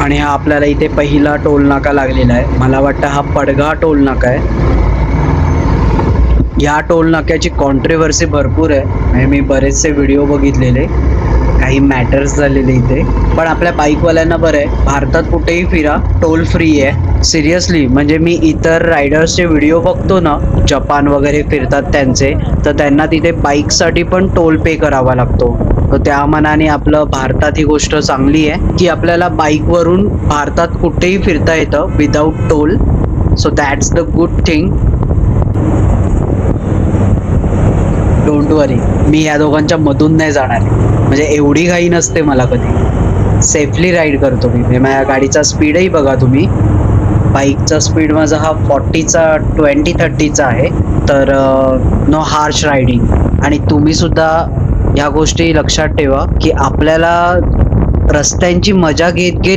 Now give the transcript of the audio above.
आणि हा आपल्याला इथे पहिला टोल नाका लागलेला आहे. मला वाटतं हा पडघा टोल नाका आहे. या टोल नाक्याची कॉन्ट्रोवर्सी भरपूर आहे. म्हणजे मी बरेचसे व्हिडिओ बघितलेले, काही मॅटर्स झालेले इथे. पण आपल्या बाईकवाल्यांना बरं आहे, भारतात कुठेही फिरा टोल फ्री आहे. सिरियसली, म्हणजे मी इतर रायडर्सचे व्हिडिओ बघतो ना, जपान वगैरे फिरतात त्यांचे, तर त्यांना तिथे बाईकसाठी पण टोल पे करावा लागतो. तर त्या मानाने आपलं भारतात ही गोष्ट चांगली आहे की आपल्याला बाईकवरून भारतात कुठेही फिरता येतं without toll. So that's the good thing. Don't worry, मी या दोघांच्या मधून नाही जाणार. म्हणजे एवढी घाई नसते मला कधी. सेफली राईड करतो मी. म्हणजे माझ्या गाडीचा स्पीडही बघा तुम्ही. बाईकचा स्पीड माझा हा 40चा 20-30चा आहे. तर नो हार्श रायडिंग. आणि तुम्ही सुद्धा ह्या गोष्टी लक्षात ठेवा की आपल्याला रस्त्यांची मजा घेत घेत